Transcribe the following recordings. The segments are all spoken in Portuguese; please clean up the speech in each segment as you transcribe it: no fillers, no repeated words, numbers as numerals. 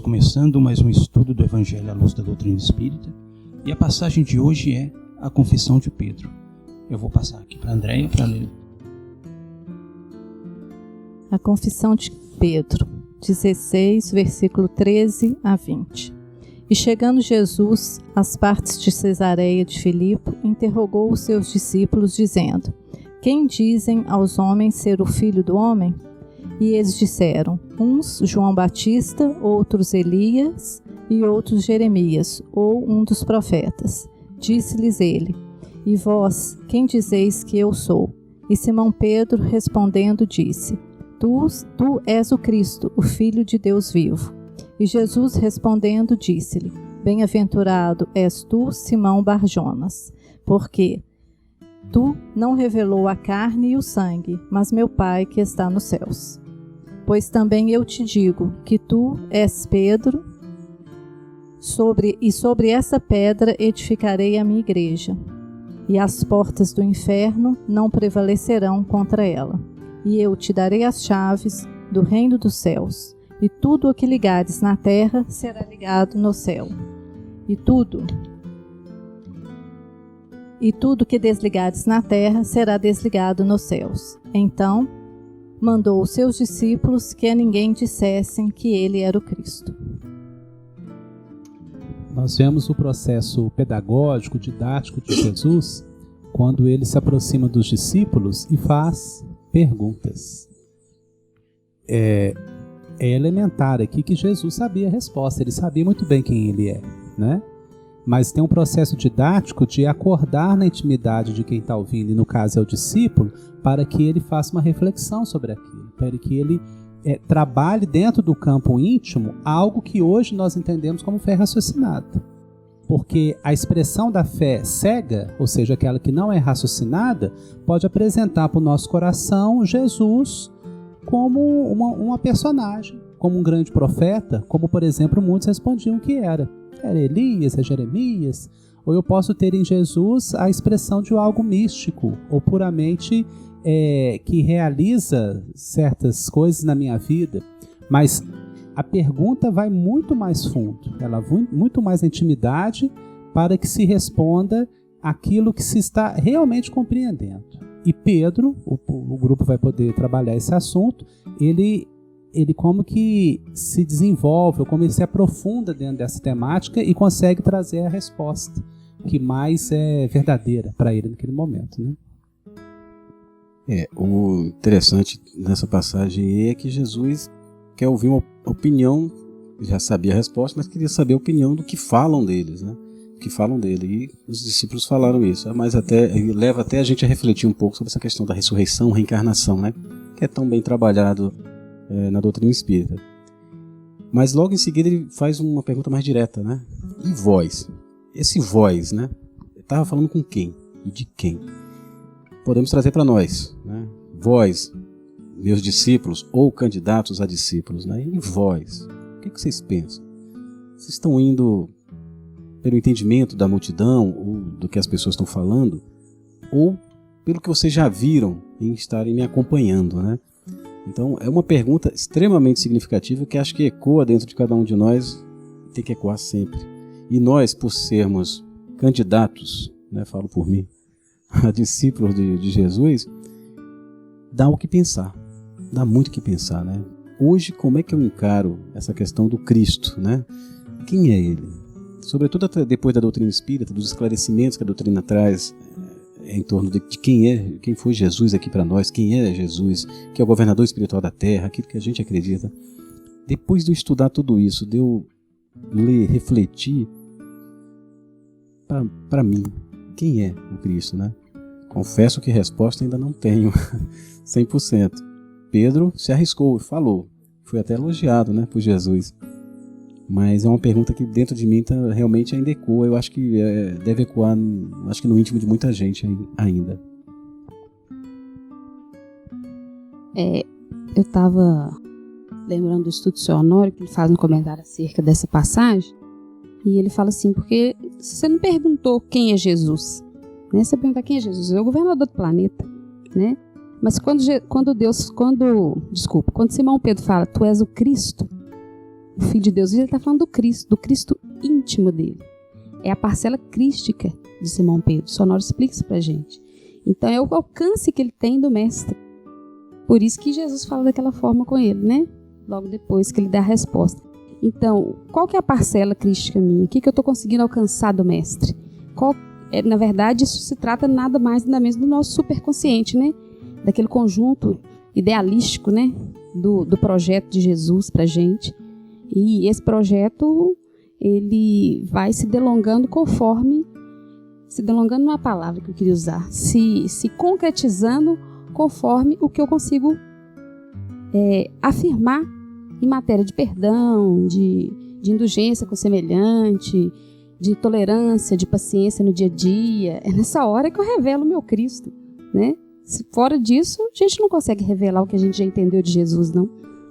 começando mais um estudo do Evangelho à luz da doutrina espírita, e a passagem de hoje é a Confissão de Pedro. Eu vou passar aqui para a Andréia para ler. A Confissão de Pedro, 16, versículo 13 a 20. E chegando Jesus às partes de Cesareia de Filipe, interrogou os seus discípulos, dizendo: Quem dizem aos homens ser o Filho do Homem? E eles disseram, uns João Batista, outros Elias e outros Jeremias, ou um dos profetas. Disse-lhes ele: E vós, quem dizeis que eu sou? E Simão Pedro respondendo disse: Tu és o Cristo, o Filho de Deus vivo. E Jesus respondendo disse-lhe: Bem-aventurado és tu, Simão Barjonas, porque tu não revelou a carne e o sangue, mas meu Pai que está nos céus. Pois também eu te digo que tu és Pedro, sobre essa pedra edificarei a minha igreja, e as portas do inferno não prevalecerão contra ela. E eu te darei as chaves do reino dos céus, e tudo o que ligares na terra será ligado no céu, e tudo que desligares na terra será desligado nos céus. Então mandou os seus discípulos que a ninguém dissessem que ele era o Cristo. Nós vemos o processo pedagógico, didático de Jesus, quando ele se aproxima dos discípulos e faz perguntas. É elementar aqui que Jesus sabia a resposta, ele sabia muito bem quem ele é, né? Mas tem um processo didático de acordar na intimidade de quem está ouvindo, e no caso é o discípulo, para que ele faça uma reflexão sobre aquilo, para que ele trabalhe dentro do campo íntimo algo que hoje nós entendemos como fé raciocinada. Porque a expressão da fé cega, ou seja, aquela que não é raciocinada, pode apresentar para o nosso coração Jesus como uma personagem, como um grande profeta, como, por exemplo, muitos respondiam que era. Era Elias, é Jeremias, ou eu posso ter em Jesus a expressão de algo místico, ou puramente que realiza certas coisas na minha vida. Mas a pergunta vai muito mais fundo, ela vai muito mais na intimidade para que se responda aquilo que se está realmente compreendendo. E Pedro, o grupo vai poder trabalhar esse assunto, ele como que se desenvolve, ou como ele se aprofunda dentro dessa temática e consegue trazer a resposta que mais é verdadeira para ele naquele momento, né? O interessante nessa passagem é que Jesus quer ouvir uma opinião, já sabia a resposta, mas queria saber a opinião do que falam deles, né? Do que falam dele, e os discípulos falaram isso, mas leva até a gente a refletir um pouco sobre essa questão da ressurreição, reencarnação, né? Que é tão bem trabalhado na doutrina espírita. Mas logo em seguida ele faz uma pergunta mais direta, né? E vós? Esse vós, né? Estava falando com quem? E de quem? Podemos trazer para nós, né? Vós, meus discípulos, ou candidatos a discípulos, né? E vós? O que vocês pensam? Vocês estão indo pelo entendimento da multidão, ou do que as pessoas estão falando, ou pelo que vocês já viram em estarem me acompanhando, né? Então é uma pergunta extremamente significativa que acho que ecoa dentro de cada um de nós, tem que ecoar sempre. E nós, por sermos candidatos, né, falo por mim, a discípulos de Jesus, dá o que pensar, dá muito o que pensar, né? Hoje, como é que eu encaro essa questão do Cristo, né? Quem é ele? Sobretudo depois da doutrina espírita, dos esclarecimentos que a doutrina traz em torno de quem foi Jesus aqui para nós, quem é Jesus, que é o governador espiritual da Terra, aquilo que a gente acredita. Depois de eu estudar tudo isso, de eu ler, refletir, para mim, quem é o Cristo, né? Confesso que resposta ainda não tenho 100%. Pedro se arriscou e falou, foi até elogiado, né, por Jesus. Mas é uma pergunta que dentro de mim realmente ainda ecoa. Eu acho que deve ecoar, acho que no íntimo de muita gente ainda. Eu estava lembrando do estudo do seu Honório, que ele faz um comentário acerca dessa passagem, e ele fala assim, porque você não perguntou quem é Jesus, né? Você pergunta quem é Jesus, é o governador do planeta, né? Mas quando Simão Pedro fala, tu és o Cristo, o Filho de Deus, ele está falando do Cristo íntimo dele. É a parcela crística de Simão Pedro. O Honório explica isso pra gente. Então é o alcance que ele tem do Mestre. Por isso que Jesus fala daquela forma com ele, né? Logo depois que ele dá a resposta. Então, qual que é a parcela crística minha? O que eu estou conseguindo alcançar do Mestre? Na verdade, isso se trata nada mais nada menos do nosso superconsciente, né? Daquele conjunto idealístico, né? Do projeto de Jesus pra gente. E esse projeto, ele vai se delongando conforme... Se delongando não é a palavra que eu queria usar. Se concretizando conforme o que eu consigo afirmar em matéria de perdão, de indulgência com o semelhante, de tolerância, de paciência no dia a dia. É nessa hora que eu revelo o meu Cristo, né? Fora disso, a gente não consegue revelar o que a gente já entendeu de Jesus, não.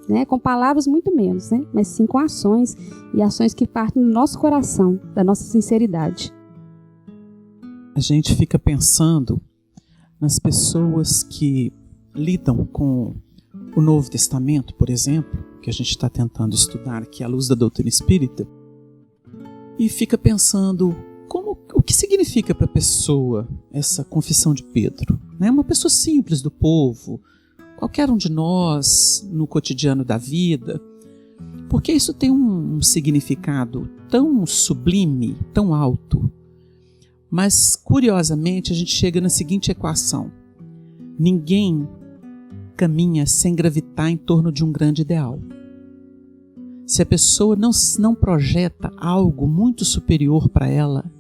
Né? Com palavras, muito menos, né? Mas sim com ações, e ações que partem do nosso coração, da nossa sinceridade. A gente fica pensando nas pessoas que lidam com o Novo Testamento, por exemplo, que a gente está tentando estudar aqui à luz da doutrina espírita, e fica pensando o que significa para a pessoa essa confissão de Pedro. Né? Uma pessoa simples do povo, qualquer um de nós no cotidiano da vida, porque isso tem um significado tão sublime, tão alto. Mas, curiosamente, a gente chega na seguinte equação: ninguém caminha sem gravitar em torno de um grande ideal. Se a pessoa não projeta algo muito superior para ela,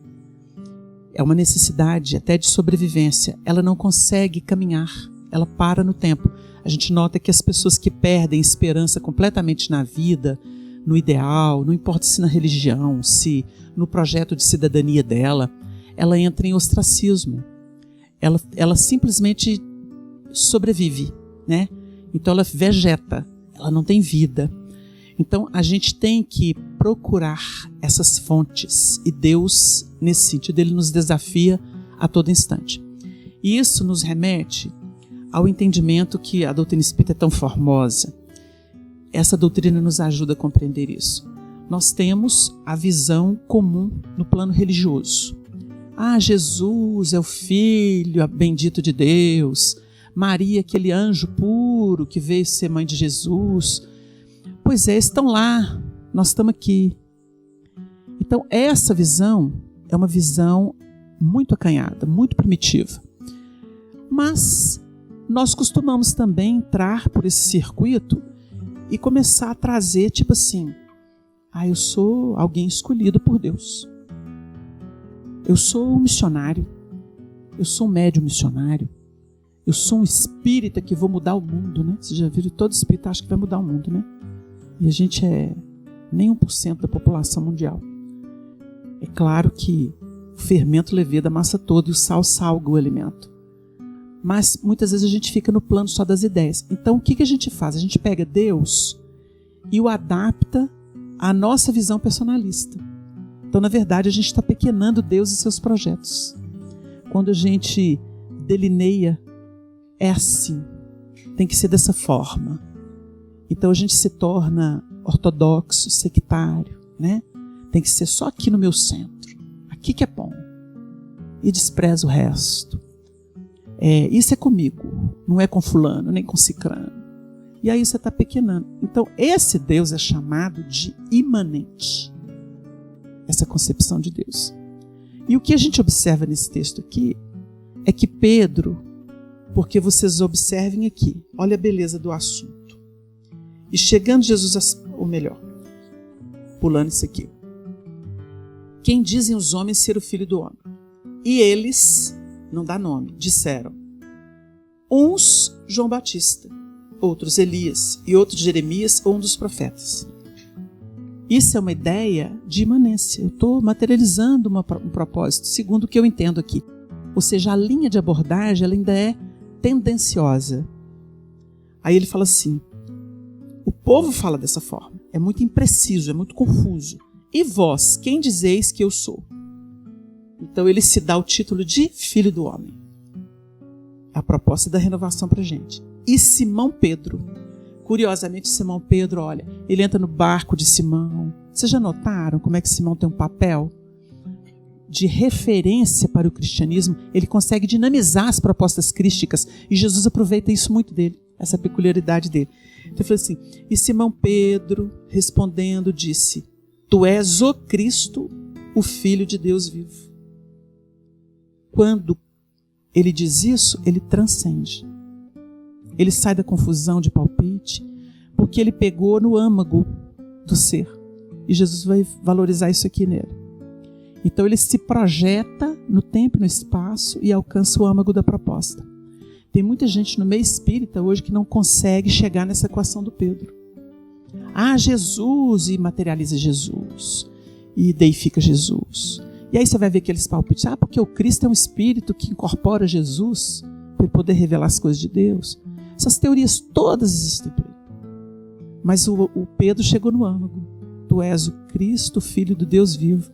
é uma necessidade até de sobrevivência, ela não consegue caminhar, ela para no tempo. A gente nota que as pessoas que perdem esperança completamente na vida, no ideal, não importa se na religião, se no projeto de cidadania dela, ela entra em ostracismo. Ela simplesmente sobrevive, né? Então ela vegeta, ela não tem vida. Então a gente tem que procurar essas fontes, e Deus, nesse sentido, ele nos desafia a todo instante. E isso nos remete ao entendimento que a doutrina espírita é tão formosa. Essa doutrina nos ajuda a compreender isso. Nós temos a visão comum no plano religioso. Jesus é o Filho bendito de Deus, Maria, aquele anjo puro que veio ser mãe de Jesus. Pois é, estão lá, nós estamos aqui. Então essa visão é uma visão muito acanhada, muito primitiva. Mas nós costumamos também entrar por esse circuito e começar a trazer, tipo assim, eu sou alguém escolhido por Deus. Eu sou um missionário. Eu sou um médium missionário. Eu sou um espírita que vou mudar o mundo, né? Vocês já viram, todo espírita acha que vai mudar o mundo, né? E a gente é nem 1% da população mundial. É claro que o fermento levia da massa toda e o sal salga o alimento. Mas muitas vezes a gente fica no plano só das ideias. Então o que a gente faz? A gente pega Deus e o adapta à nossa visão personalista. Então, na verdade, a gente está pequenando Deus e seus projetos. Quando a gente delineia, é assim, tem que ser dessa forma. Então a gente se torna ortodoxo, sectário, né? Tem que ser só aqui no meu centro, aqui que é bom, e despreza o resto. Isso é comigo, não é com fulano, nem com cicrano. E aí você está pequenando. Então esse Deus é chamado de imanente. Essa concepção de Deus. E o que a gente observa nesse texto aqui é que Pedro, porque vocês observem aqui, olha a beleza do assunto. E chegando Jesus, ou melhor, pulando isso aqui. Quem dizem os homens ser o Filho do Homem? E eles, não dá nome, disseram. Uns João Batista, outros Elias, e outros Jeremias ou um dos profetas. Isso é uma ideia de imanência. Eu estou materializando um propósito, segundo o que eu entendo aqui. Ou seja, a linha de abordagem ela ainda é tendenciosa. Aí ele fala assim, o povo fala dessa forma, é muito impreciso, é muito confuso. E vós, quem dizeis que eu sou? Então ele se dá o título de Filho do Homem. A proposta da renovação para a gente. E Simão Pedro, Curiosamente, Simão Pedro, olha, ele entra no barco de Simão. Vocês já notaram como é que Simão tem um papel de referência para o cristianismo? Ele consegue dinamizar as propostas crísticas e Jesus aproveita isso muito dele, essa peculiaridade dele. Então ele falou assim, e Simão Pedro, respondendo, disse, tu és o Cristo, o Filho de Deus vivo. Quando ele diz isso, ele transcende. Ele sai da confusão de palpite, porque ele pegou no âmago do ser. E Jesus vai valorizar isso aqui nele. Então ele se projeta no tempo e no espaço e alcança o âmago da proposta. Tem muita gente no meio espírita hoje que não consegue chegar nessa equação do Pedro. Ah, Jesus, e materializa Jesus. E deifica Jesus. E aí você vai ver aqueles palpites. Ah, porque o Cristo é um espírito que incorpora Jesus para poder revelar as coisas de Deus. Essas teorias todas existem por aí. Mas o Pedro chegou no âmago. Tu és o Cristo, Filho do Deus vivo.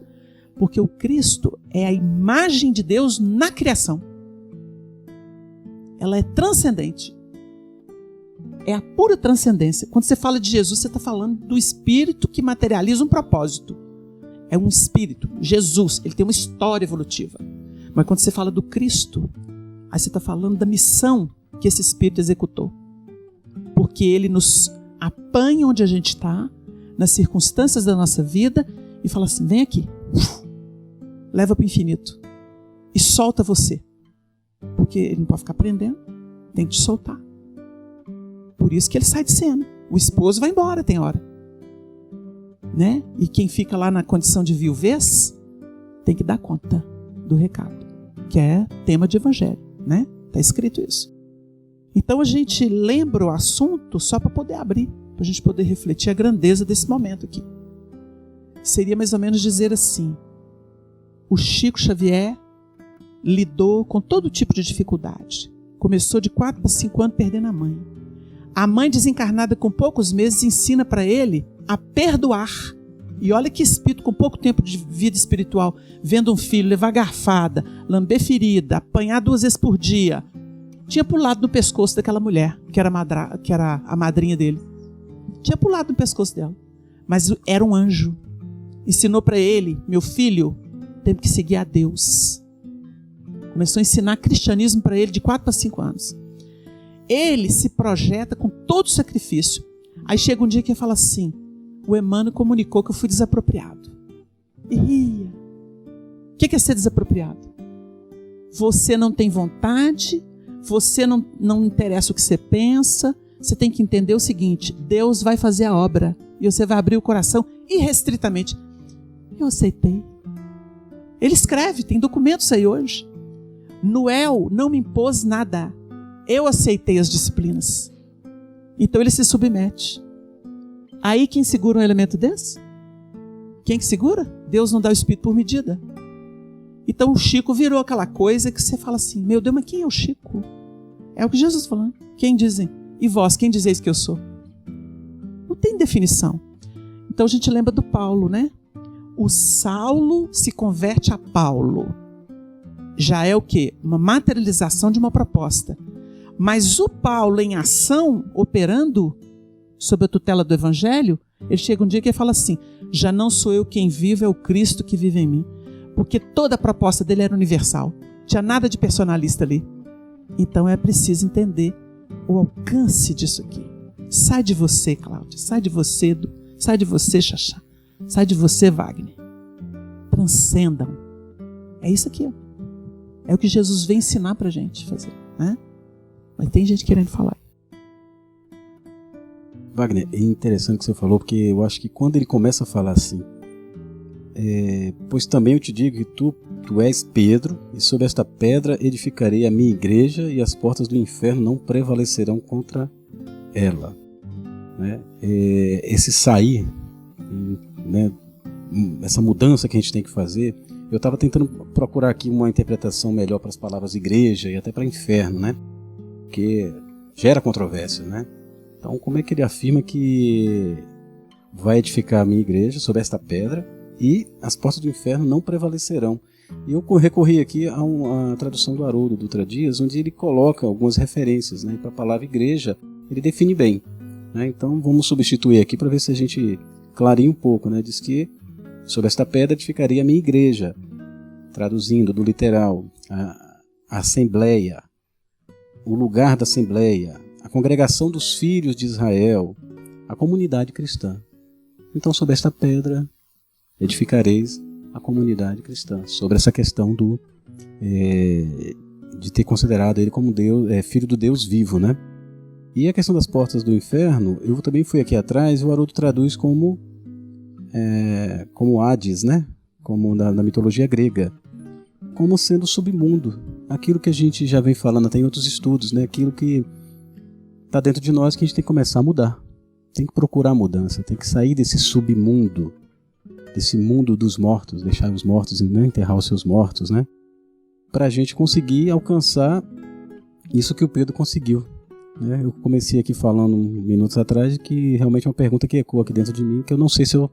Porque o Cristo é a imagem de Deus na criação. Ela é transcendente. É a pura transcendência. Quando você fala de Jesus, você está falando do Espírito que materializa um propósito. É um Espírito. Jesus, ele tem uma história evolutiva. Mas quando você fala do Cristo, aí você está falando da missão que esse Espírito executou. Porque ele nos apanha onde a gente está, nas circunstâncias da nossa vida, e fala assim, vem aqui, leva para o infinito e solta você. Porque ele não pode ficar prendendo, tem que te soltar. Por isso que ele sai de cena. O esposo vai embora, tem hora. Né? E quem fica lá na condição de viuvez tem que dar conta do recado, que é tema de evangelho, né? Está escrito isso. Então a gente lembra o assunto só para poder abrir, para a gente poder refletir a grandeza desse momento aqui. Seria mais ou menos dizer assim, o Chico Xavier lidou com todo tipo de dificuldade. Começou de 4 para 5 anos perdendo a mãe. A mãe desencarnada com poucos meses ensina para ele a perdoar. E olha que espírito com pouco tempo de vida espiritual, vendo um filho levar garfada, lamber ferida, apanhar 2 vezes por dia, tinha pulado no pescoço daquela mulher, que era a madrinha dele. Tinha pulado no pescoço dela. Mas era um anjo. Ensinou para ele, meu filho, tem que seguir a Deus. Começou a ensinar cristianismo para ele de 4 para 5 anos. Ele se projeta com todo o sacrifício. Aí chega um dia que ele fala assim, o Emmanuel comunicou que eu fui desapropriado. E ria. O que é ser desapropriado? Você não tem vontade, você não interessa o que você pensa, você tem que entender o seguinte, Deus vai fazer a obra e você vai abrir o coração irrestritamente. Eu aceitei. Ele escreve, tem documentos aí hoje. Noel não me impôs nada. Eu aceitei as disciplinas. Então ele se submete. Aí quem segura um elemento desse? Quem que segura? Deus não dá o Espírito por medida. Então o Chico virou aquela coisa que você fala assim, meu Deus, mas quem é o Chico? É o que Jesus falando. Quem dizem? E vós, quem dizeis que eu sou? Não tem definição. Então a gente lembra do Paulo, né? O Saulo se converte a Paulo. Já é o quê? Uma materialização de uma proposta. Mas o Paulo em ação, operando sob a tutela do Evangelho, ele chega um dia que ele fala assim, já não sou eu quem vive, é o Cristo que vive em mim. Porque toda a proposta dele era universal. Não tinha nada de personalista ali. Então é preciso entender o alcance disso aqui. Sai de você, Cláudia. Sai de você, Edu. Sai de você, Xaxá. Sai de você, Wagner. Transcendam. É isso aqui. Ó. É o que Jesus vem ensinar pra gente fazer. Né? Mas tem gente querendo falar. Wagner, é interessante o que você falou, porque eu acho que quando ele começa a falar assim, pois também eu te digo que tu és Pedro, e sobre esta pedra edificarei a minha igreja, e as portas do inferno não prevalecerão contra ela. Né? Esse sair, né, essa mudança que a gente tem que fazer, eu estava tentando procurar aqui uma interpretação melhor para as palavras igreja e até para inferno, né? Porque gera controvérsia, né? Então, como é que ele afirma que vai edificar a minha igreja sobre esta pedra e as portas do inferno não prevalecerão? E eu recorri aqui a uma tradução do Haroldo Dutra Dias, onde ele coloca algumas referências, né? Para a palavra igreja, ele define bem. né? Então vamos substituir aqui para ver se a gente clareia um pouco, né? Diz que sobre esta pedra edificaria a minha igreja, traduzindo do literal, a assembleia, o lugar da assembleia, a congregação dos filhos de Israel, a comunidade cristã. Então sobre esta pedra edificareis a comunidade cristã, sobre essa questão de ter considerado ele como Deus, filho do Deus vivo, né? E a questão das portas do inferno, eu também fui aqui atrás e o Haroldo traduz como Hades, né? Como na mitologia grega, como sendo o submundo, aquilo que a gente já vem falando até em outros estudos, né? Aquilo que está dentro de nós que a gente tem que começar a mudar, tem que procurar mudança, tem que sair desse submundo, desse mundo dos mortos, deixar os mortos e não enterrar os seus mortos, né? Para a gente conseguir alcançar isso que o Pedro conseguiu, né? Eu comecei aqui falando minutos atrás que realmente é uma pergunta que ecoa aqui dentro de mim, que eu não sei se eu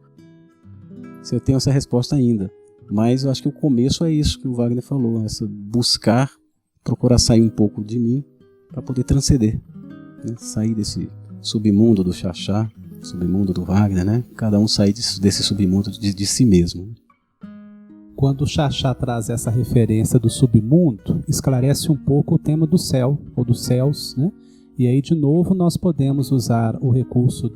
tenho essa resposta ainda, mas eu acho que o começo é isso que o Wagner falou, essa buscar, procurar sair um pouco de mim para poder transcender, né? Sair desse submundo do Xaxá, submundo do Wagner, né? Cada um sair desse submundo de si mesmo. Quando o Xaxá traz essa referência do submundo, esclarece um pouco o tema do céu, ou dos céus, né? E aí, de novo, nós podemos usar o recurso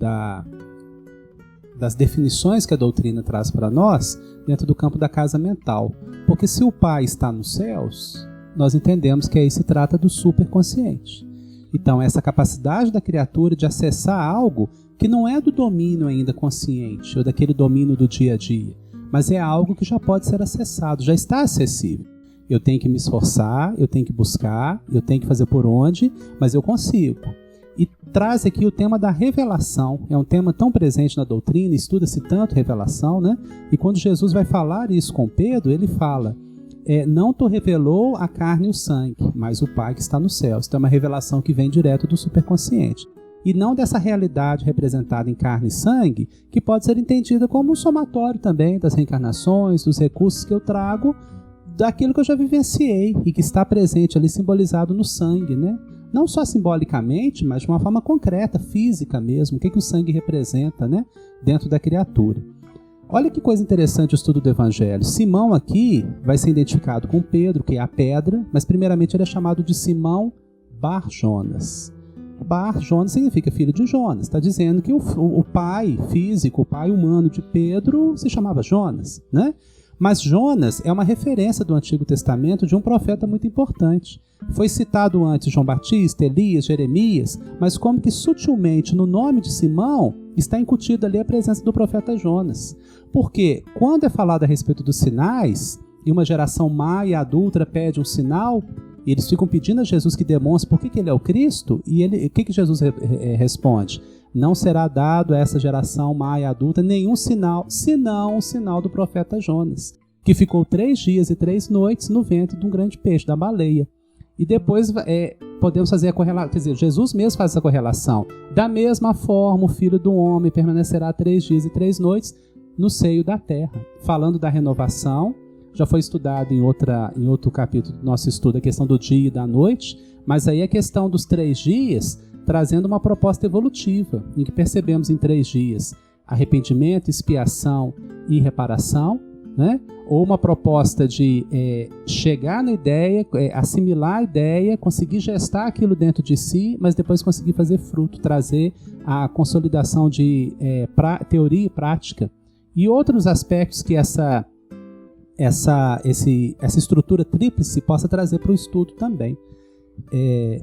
das definições que a doutrina traz para nós dentro do campo da casa mental. Porque se o Pai está nos céus, nós entendemos que aí se trata do superconsciente. Então, essa capacidade da criatura de acessar algo que não é do domínio ainda consciente, ou daquele domínio do dia a dia, mas é algo que já pode ser acessado, já está acessível. Eu tenho que me esforçar, eu tenho que buscar, eu tenho que fazer por onde, mas eu consigo. E traz aqui o tema da revelação, é um tema tão presente na doutrina, estuda-se tanto revelação, né? E quando Jesus vai falar isso com Pedro, ele fala: não te revelou a carne e o sangue, mas o Pai que está no céu. Isso é uma revelação que vem direto do superconsciente. E não dessa realidade representada em carne e sangue, que pode ser entendida como um somatório também das reencarnações, dos recursos que eu trago, daquilo que eu já vivenciei e que está presente ali simbolizado no sangue, né? Não só simbolicamente, mas de uma forma concreta, física mesmo, o que o sangue representa, né? Dentro da criatura. Olha que coisa interessante o estudo do Evangelho. Simão aqui vai ser identificado com Pedro, que é a pedra, mas primeiramente ele é chamado de Simão Bar Jonas. Bar Jonas significa filho de Jonas. Está dizendo que o pai físico, o pai humano de Pedro se chamava Jonas, né? Mas Jonas é uma referência do Antigo Testamento de um profeta muito importante. Foi citado antes João Batista, Elias, Jeremias, mas como que sutilmente no nome de Simão está incutida ali a presença do profeta Jonas. Porque quando é falado a respeito dos sinais, e uma geração má e adúltera pede um sinal, e eles ficam pedindo a Jesus que demonstre por que ele é o Cristo, e o que Jesus responde? Não será dado a essa geração má e adulta nenhum sinal, senão o sinal do profeta Jonas, que ficou 3 dias e 3 noites no ventre de um grande peixe, da baleia. E depois podemos fazer a correlação, quer dizer, Jesus mesmo faz essa correlação. Da mesma forma, o Filho do Homem permanecerá 3 dias e 3 noites no seio da terra. Falando da renovação, já foi estudado em outro capítulo do nosso estudo a questão do dia e da noite, mas aí a questão dos 3 dias, trazendo uma proposta evolutiva, em que percebemos em 3 dias arrependimento, expiação e reparação, né? Ou uma proposta de chegar na ideia, assimilar a ideia, conseguir gestar aquilo dentro de si, mas depois conseguir fazer fruto, trazer a consolidação de teoria e prática. E outros aspectos que essa estrutura tríplice possa trazer para o estudo também.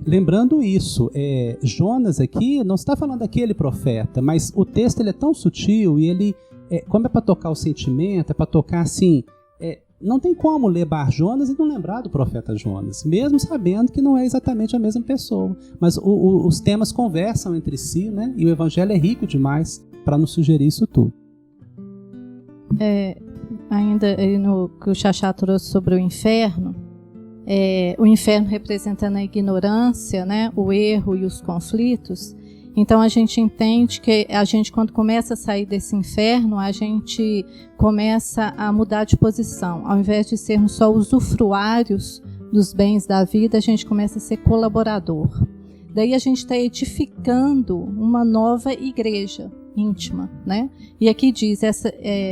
Lembrando isso, Jonas aqui não está falando daquele profeta, mas o texto ele é tão sutil e ele, como é para tocar o sentimento, é para tocar assim, não tem como ler Bar Jonas e não lembrar do profeta Jonas, mesmo sabendo que não é exatamente a mesma pessoa, mas os temas conversam entre si, né? E o Evangelho é rico demais para nos sugerir isso tudo. Ainda no que o Xaxá trouxe sobre o inferno representando a ignorância, né, o erro e os conflitos. Então a gente entende que a gente, quando começa a sair desse inferno, a gente começa a mudar de posição. Ao invés de sermos só usufruários dos bens da vida, a gente começa a ser colaborador. daí a gente está edificando uma nova igreja íntima, né? E aqui diz,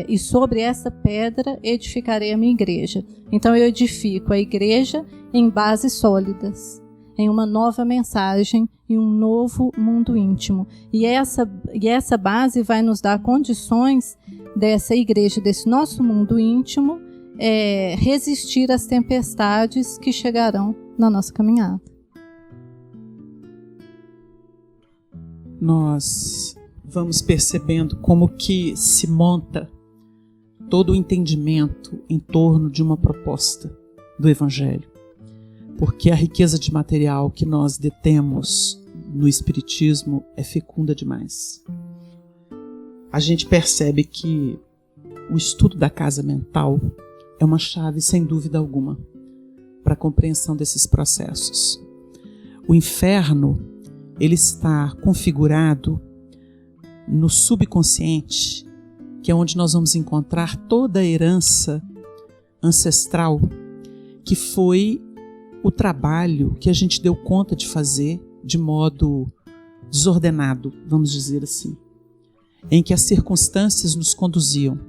e sobre essa pedra edificarei a minha igreja. Então eu edifico a igreja em bases sólidas, em uma nova mensagem e um novo mundo íntimo. E essa base vai nos dar condições dessa igreja, desse nosso mundo íntimo, resistir às tempestades que chegarão na nossa caminhada. Nós vamos percebendo como que se monta todo o entendimento em torno de uma proposta do Evangelho. Porque a riqueza de material que nós detemos no Espiritismo é fecunda demais. A gente percebe que o estudo da casa mental é uma chave, sem dúvida alguma, para a compreensão desses processos. O inferno, ele está configurado no subconsciente, que é onde nós vamos encontrar toda a herança ancestral, que foi o trabalho que a gente deu conta de fazer de modo desordenado, vamos dizer assim, em que as circunstâncias nos conduziam.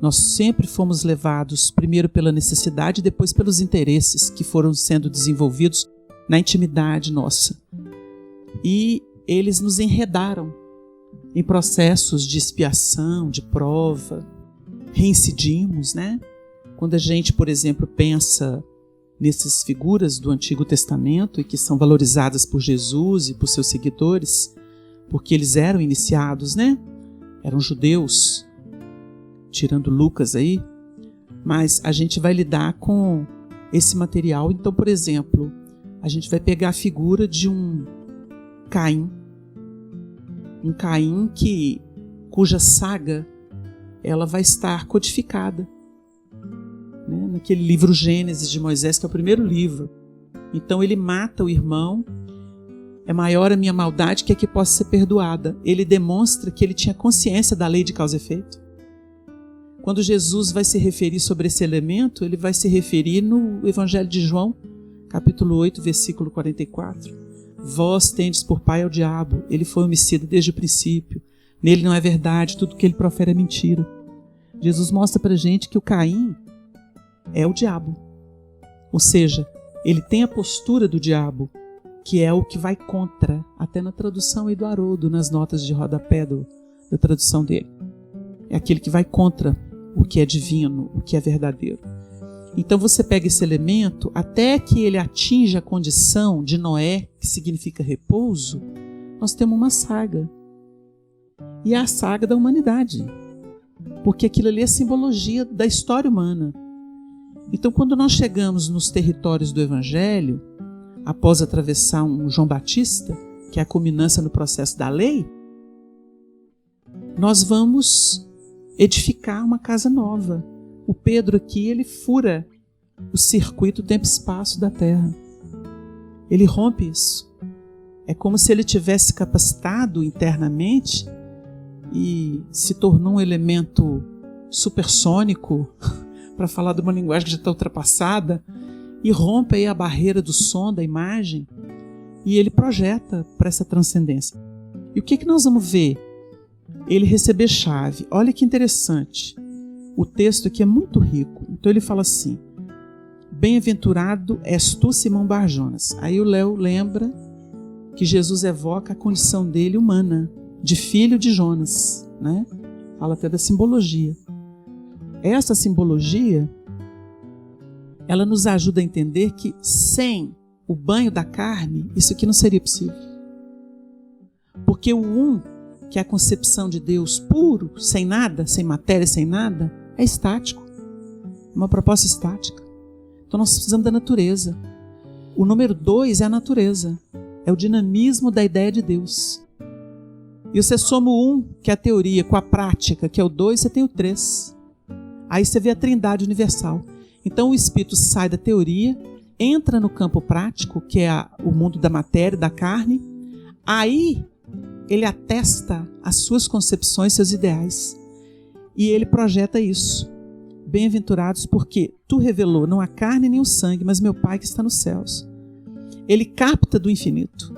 Nós sempre fomos levados primeiro pela necessidade e depois pelos interesses que foram sendo desenvolvidos na intimidade nossa. E eles nos enredaram em processos de expiação, de prova, reincidimos, né? Quando a gente, por exemplo, pensa nessas figuras do Antigo Testamento e que são valorizadas por Jesus e por seus seguidores, porque eles eram iniciados, né? Eram judeus, tirando Lucas aí, mas a gente vai lidar com esse material. Então, por exemplo, a gente vai pegar a figura de um Caim cuja saga ela vai estar codificada, né, naquele livro Gênesis de Moisés, que é o primeiro livro. Então ele mata o irmão, é maior a minha maldade que a que possa ser perdoada. Ele demonstra que ele tinha consciência da lei de causa e efeito. Quando Jesus vai se referir sobre esse elemento, ele vai se referir no Evangelho de João, capítulo 8, versículo 44. Vós tendes por pai ao diabo, ele foi homicida desde o princípio. Nele não é verdade, tudo que ele profere é mentira. Jesus mostra pra gente que o Caim é o diabo. Ou seja, ele tem a postura do diabo, que é o que vai contra, até na tradução aí do Haroldo, nas notas de rodapé da tradução dele. É aquele que vai contra o que é divino, o que é verdadeiro. Então você pega esse elemento, até que ele atinja a condição de Noé, que significa repouso, nós temos uma saga. E é a saga da humanidade. Porque aquilo ali é simbologia da história humana. Então quando nós chegamos nos territórios do Evangelho, após atravessar um João Batista, que é a culminância no processo da lei, nós vamos edificar uma casa nova. O Pedro aqui, ele fura o circuito tempo-espaço da Terra. Ele rompe isso. É como se ele tivesse capacitado internamente e se tornou um elemento supersônico, para falar de uma linguagem que já está ultrapassada, e rompe aí a barreira do som, da imagem, e ele projeta para essa transcendência. E o que nós vamos ver? Ele receber chave. Olha que interessante. O texto aqui é muito rico. Então ele fala assim: bem-aventurado és tu, Simão Bar-Jonas. Aí o Léo lembra que Jesus evoca a condição dele humana, de filho de Jonas, né? Fala até da simbologia. Essa simbologia, ela nos ajuda a entender que sem o banho da carne, isso aqui não seria possível. Porque o que é a concepção de Deus puro, sem nada, sem matéria, sem nada, é estático. Uma proposta estática. Então nós precisamos da natureza. O número 2 é a natureza. É o dinamismo da ideia de Deus. E você soma o 1, que é a teoria, com a prática, que é o 2, você tem o 3. Aí você vê a trindade universal. Então o espírito sai da teoria, entra no campo prático, que é o mundo da matéria, da carne. Aí ele atesta as suas concepções, seus ideais. E ele projeta isso. Bem-aventurados porque tu revelou não a carne nem o sangue, mas meu Pai que está nos céus. Ele capta do infinito.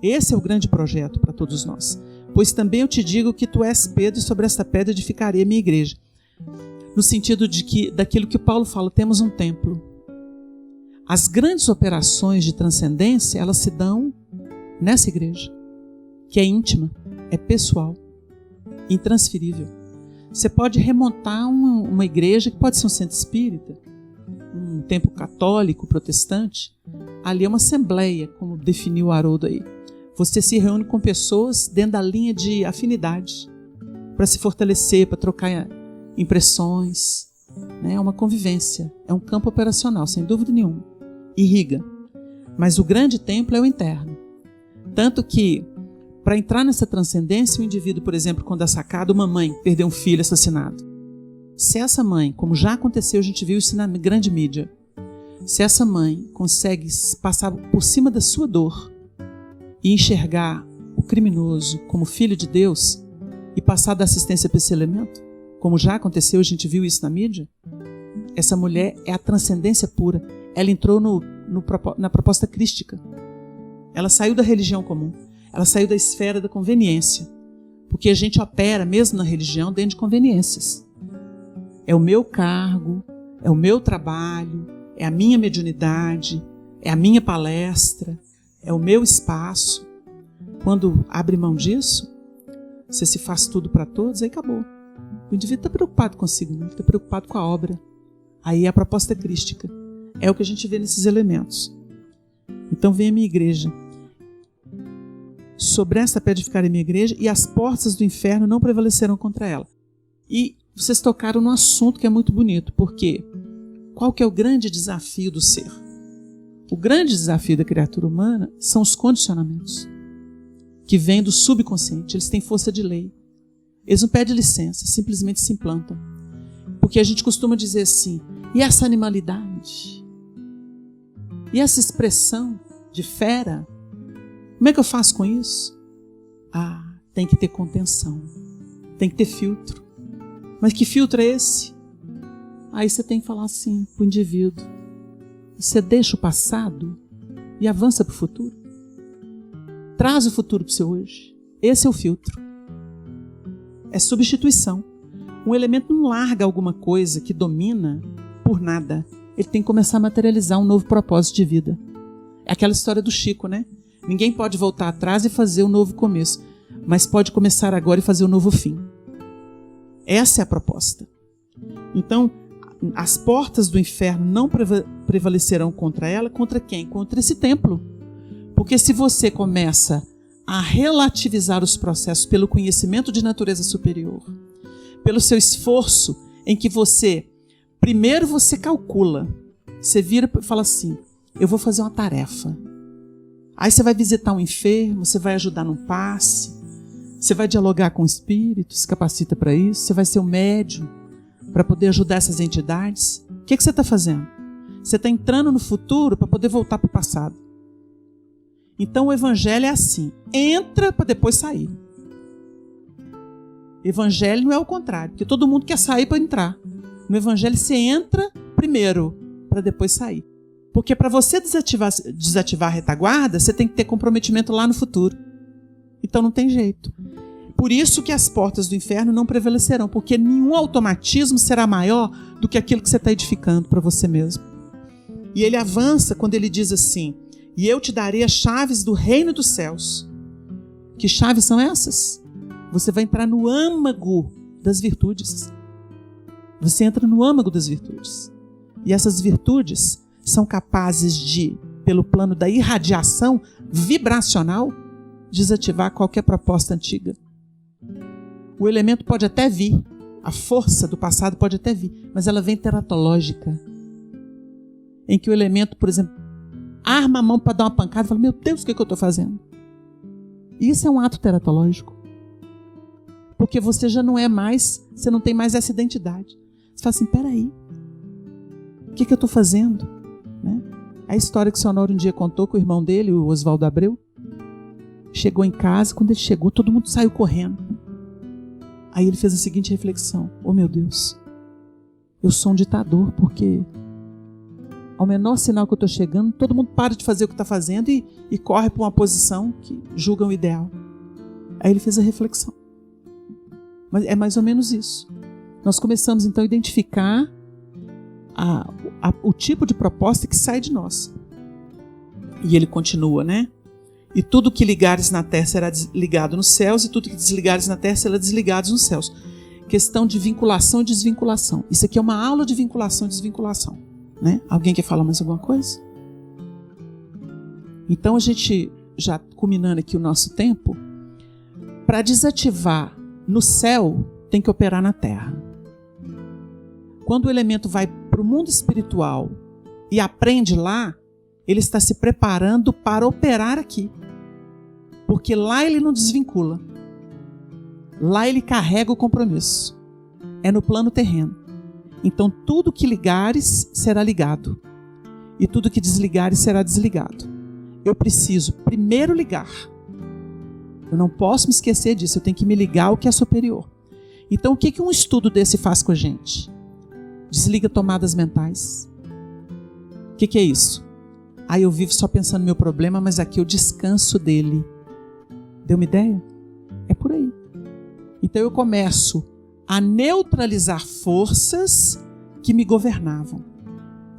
Esse é o grande projeto para todos nós. Pois também eu te digo que tu és Pedro, e sobre esta pedra edificarei a minha igreja. No sentido de que, daquilo que Paulo fala, temos um templo. As grandes operações de transcendência, elas se dão nessa igreja, que é íntima, é pessoal, intransferível. Você pode remontar uma igreja que pode ser um centro espírita, um templo católico, protestante. Ali é uma assembleia, como definiu o Haroldo aí. Você se reúne com pessoas dentro da linha de afinidade, para se fortalecer, para trocar impressões. É uma convivência, é um campo operacional, sem dúvida nenhuma. Irriga. Mas o grande templo é o interno. Tanto que, para entrar nessa transcendência, o indivíduo, por exemplo, quando é sacado, uma mãe perdeu um filho assassinado. Se essa mãe, como já aconteceu, a gente viu isso na grande mídia, se essa mãe consegue passar por cima da sua dor e enxergar o criminoso como filho de Deus e passar da assistência para esse elemento, como já aconteceu, a gente viu isso na mídia, essa mulher é a transcendência pura. Ela entrou na proposta crística. Ela saiu da religião comum. Ela saiu da esfera da conveniência. Porque a gente opera, mesmo na religião, dentro de conveniências. É o meu cargo, é o meu trabalho, é a minha mediunidade, é a minha palestra, é o meu espaço. Quando abre mão disso, você se faz tudo para todos, aí acabou. O indivíduo está preocupado consigo, não está preocupado com a obra. Aí é a proposta crística. É o que a gente vê nesses elementos. Então vem a minha igreja. Sobre esta pedra edificarei a minha igreja, e as portas do inferno não prevalecerão contra ela. E vocês tocaram num assunto que é muito bonito, porque qual que é o grande desafio do ser? O grande desafio da criatura humana são os condicionamentos, que vêm do subconsciente. Eles têm força de lei. Eles não pedem licença, simplesmente se implantam. Porque a gente costuma dizer assim, e essa animalidade? E essa expressão de fera? Como é que eu faço com isso? Tem que ter contenção. Tem que ter filtro. Mas que filtro é esse? Aí você tem que falar assim para o indivíduo. Você deixa o passado e avança para o futuro. Traz o futuro para o seu hoje. Esse é o filtro. É substituição. Um elemento não larga alguma coisa que domina por nada. Ele tem que começar a materializar um novo propósito de vida. É aquela história do Chico, né? Ninguém pode voltar atrás e fazer um novo começo, mas pode começar agora e fazer um novo fim. Essa é a proposta. Então, as portas do inferno não prevalecerão contra ela. Contra quem? Contra esse templo. Porque se você começa a relativizar os processos pelo conhecimento de natureza superior, pelo seu esforço em que primeiro você calcula, você vira e fala assim, eu vou fazer uma tarefa. Aí você vai visitar um enfermo, você vai ajudar num passe, você vai dialogar com o espírito, se capacita para isso, você vai ser um médium para poder ajudar essas entidades. O que você está fazendo? Você está entrando no futuro para poder voltar para o passado. Então o evangelho é assim, entra para depois sair. Evangelho não é o contrário, porque todo mundo quer sair para entrar. No evangelho você entra primeiro para depois sair. Porque para você desativar a retaguarda, você tem que ter comprometimento lá no futuro. Então não tem jeito. Por isso que as portas do inferno não prevalecerão, porque nenhum automatismo será maior do que aquilo que você está edificando para você mesmo. E ele avança quando ele diz assim, e eu te darei as chaves do reino dos céus. Que chaves são essas? Você vai entrar no âmago das virtudes. Você entra no âmago das virtudes. E essas virtudes são capazes de, pelo plano da irradiação vibracional, desativar qualquer proposta antiga. O elemento pode até vir, a força do passado pode até vir, mas ela vem teratológica. Em que o elemento, por exemplo, arma a mão para dar uma pancada e fala, meu Deus, o que eu estou fazendo? Isso é um ato teratológico. Porque você já não é mais, você não tem mais essa identidade. Você fala assim, peraí, o que eu estou fazendo? Né? A história que o Sonoro um dia contou com o irmão dele, o Oswaldo Abreu, chegou em casa, quando ele chegou, todo mundo saiu correndo. Aí ele fez a seguinte reflexão, oh meu Deus, eu sou um ditador porque ao menor sinal que eu estou chegando, todo mundo para de fazer o que está fazendo e corre para uma posição que julgam o ideal. Aí ele fez a reflexão. Mas é mais ou menos isso. Nós começamos então a identificar o tipo de proposta que sai de nós. E ele continua, né? E tudo que ligares na terra será ligado nos céus, e tudo que desligares na terra será desligado nos céus. Questão de vinculação e desvinculação. Isso aqui é uma aula de vinculação e desvinculação, né? Alguém quer falar mais alguma coisa? Então a gente, já culminando aqui o nosso tempo, para desativar no céu, tem que operar na terra. Quando o elemento vai para o mundo espiritual e aprende lá, ele está se preparando para operar aqui. Porque lá ele não desvincula. Lá ele carrega o compromisso. É no plano terreno. Então tudo que ligares será ligado. E tudo que desligares será desligado. Eu preciso primeiro ligar. Eu não posso me esquecer disso. Eu tenho que me ligar ao que é superior. Então o que um estudo desse faz com a gente? Desliga tomadas mentais. O que é isso? Aí eu vivo só pensando no meu problema, mas aqui eu descanso dele. Deu uma ideia? É por aí. Então eu começo a neutralizar forças que me governavam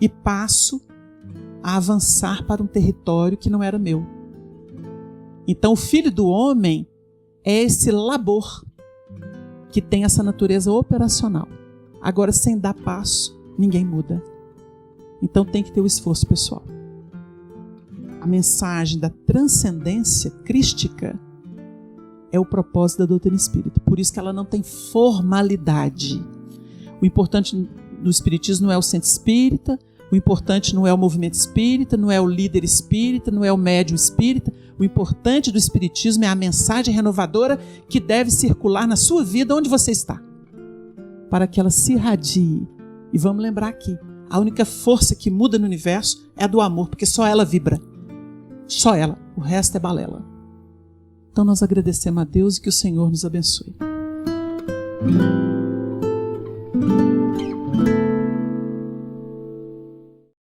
e passo a avançar para um território que não era meu. Então o Filho do Homem é esse labor que tem essa natureza operacional. Agora, sem dar passo, ninguém muda. Então tem que ter o esforço pessoal. A mensagem da transcendência crística é o propósito da doutrina espírita. Por isso que ela não tem formalidade. O importante do espiritismo não é o centro espírita, o importante não é o movimento espírita, não é o líder espírita, não é o médium espírita. O importante do espiritismo é a mensagem renovadora que deve circular na sua vida onde você está, para que ela se irradie. E vamos lembrar aqui, a única força que muda no universo é a do amor, porque só ela vibra. Só ela, o resto é balela. Então nós agradecemos a Deus e que o Senhor nos abençoe.